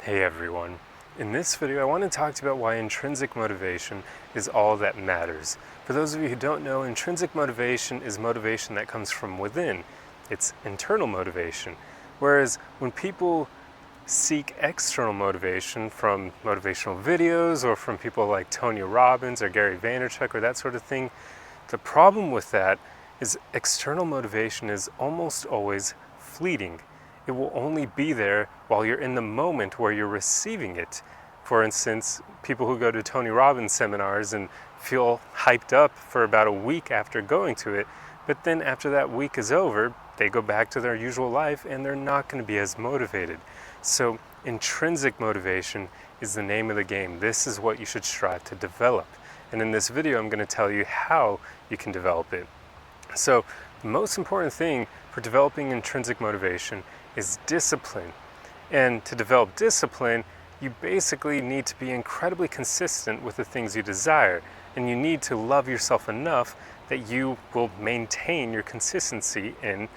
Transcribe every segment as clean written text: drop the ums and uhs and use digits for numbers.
Hey everyone. In this video I want to talk to you about why intrinsic motivation is all that matters. For those of you who don't know, intrinsic motivation is motivation that comes from within. It's internal motivation. Whereas when people seek external motivation from motivational videos or from people like Tony Robbins or Gary Vaynerchuk or that sort of thing, the problem with that is external motivation is almost always fleeting. It will only be there while you're in the moment where you're receiving it. For instance, people who go to Tony Robbins seminars and feel hyped up for about a week after going to it, but then after that week is over, they go back to their usual life and they're not going to be as motivated. So intrinsic motivation is the name of the game. This is what you should strive to develop. And in this video, I'm going to tell you how you can develop it. So the most important thing for developing intrinsic motivation is discipline. And to develop discipline, you basically need to be incredibly consistent with the things you desire. And you need to love yourself enough that you will maintain your consistency in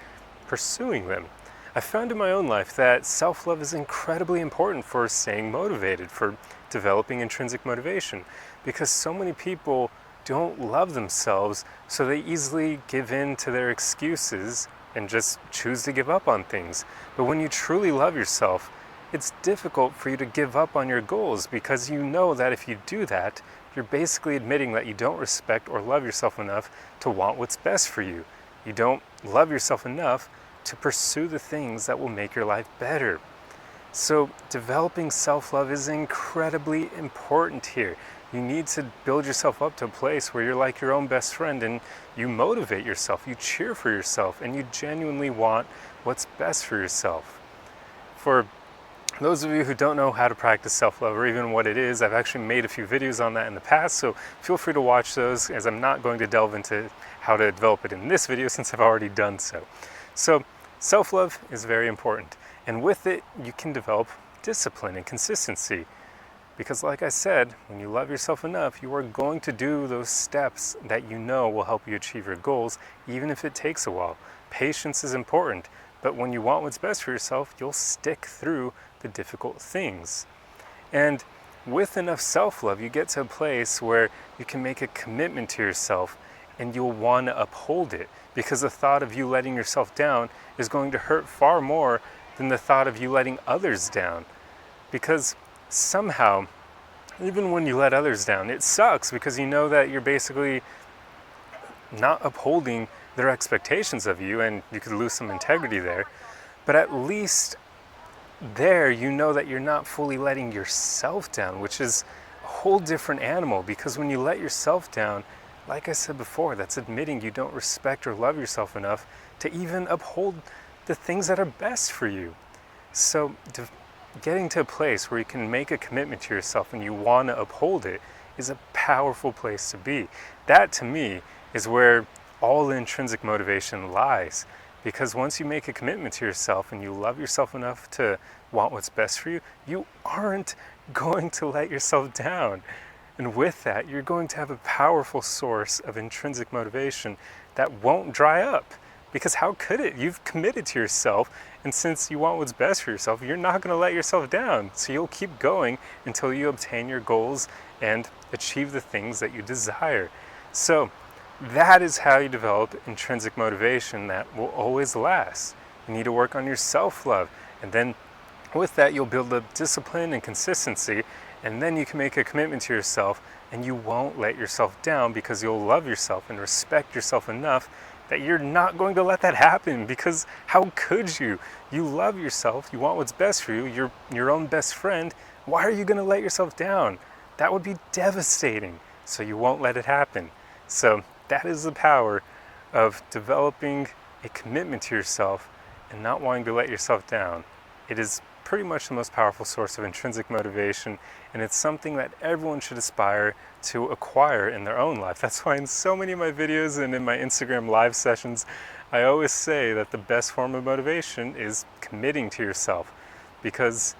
pursuing them. I found in my own life that self-love is incredibly important for staying motivated, for developing intrinsic motivation, because so many people don't love themselves, so they easily give in to their excuses and just choose to give up on things. But when you truly love yourself, it's difficult for you to give up on your goals, because you know that if you do that, you're basically admitting that you don't respect or love yourself enough to want what's best for you. You don't love yourself enough to pursue the things that will make your life better. So developing self-love is incredibly important here. You need to build yourself up to a place where you're like your own best friend and you motivate yourself, you cheer for yourself, and you genuinely want what's best for yourself. For those of you who don't know how to practice self-love or even what it is, I've actually made a few videos on that in the past, so feel free to watch those, as I'm not going to delve into how to develop it in this video since I've already done so. So self-love is very important, and with it you can develop discipline and consistency. Because like I said, when you love yourself enough, you are going to do those steps that you know will help you achieve your goals, even if it takes a while. Patience is important, but when you want what's best for yourself, you'll stick through the difficult things. And with enough self-love, you get to a place where you can make a commitment to yourself and you'll want to uphold it, because the thought of you letting yourself down is going to hurt far more than the thought of you letting others down. Because somehow, even when you let others down, it sucks, because you know that you're basically not upholding their expectations of you, and you could lose some integrity there. But at least there, you know that you're not fully letting yourself down, which is a whole different animal. Because when you let yourself down, like I said before, that's admitting you don't respect or love yourself enough to even uphold the things that are best for you. So getting to a place where you can make a commitment to yourself and you want to uphold it is a powerful place to be. That, to me, is where all intrinsic motivation lies. Because once you make a commitment to yourself and you love yourself enough to want what's best for you, you aren't going to let yourself down. And with that, you're going to have a powerful source of intrinsic motivation that won't dry up. Because how could it? You've committed to yourself, and since you want what's best for yourself, you're not going to let yourself down. So you'll keep going until you obtain your goals and achieve the things that you desire. So that is how you develop intrinsic motivation that will always last. You need to work on your self-love, and then with that you'll build up discipline and consistency, and then you can make a commitment to yourself and you won't let yourself down, because you'll love yourself and respect yourself enough that you're not going to let that happen. Because how could you? You love yourself, you want what's best for you, you're your own best friend. Why are you going to let yourself down? That would be devastating. So you won't let it happen. So that is the power of developing a commitment to yourself and not wanting to let yourself down. It is pretty much the most powerful source of intrinsic motivation, and it's something that everyone should aspire to acquire in their own life. That's why in so many of my videos and in my Instagram live sessions, I always say that the best form of motivation is committing to yourself, because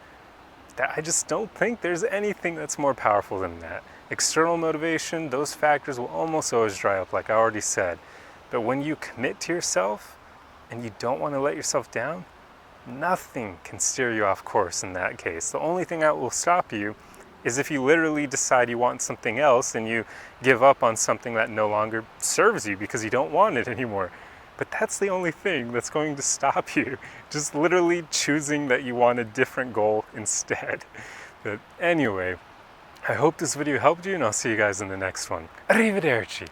I just don't think there's anything that's more powerful than that. External motivation, those factors will almost always dry up, like I already said. But when you commit to yourself and you don't want to let yourself down, Nothing can steer you off course in that case. The only thing that will stop you is if you literally decide you want something else and you give up on something that no longer serves you because you don't want it anymore. But that's the only thing that's going to stop you. Just literally choosing that you want a different goal instead. But anyway, I hope this video helped you, and I'll see you guys in the next one. Arrivederci!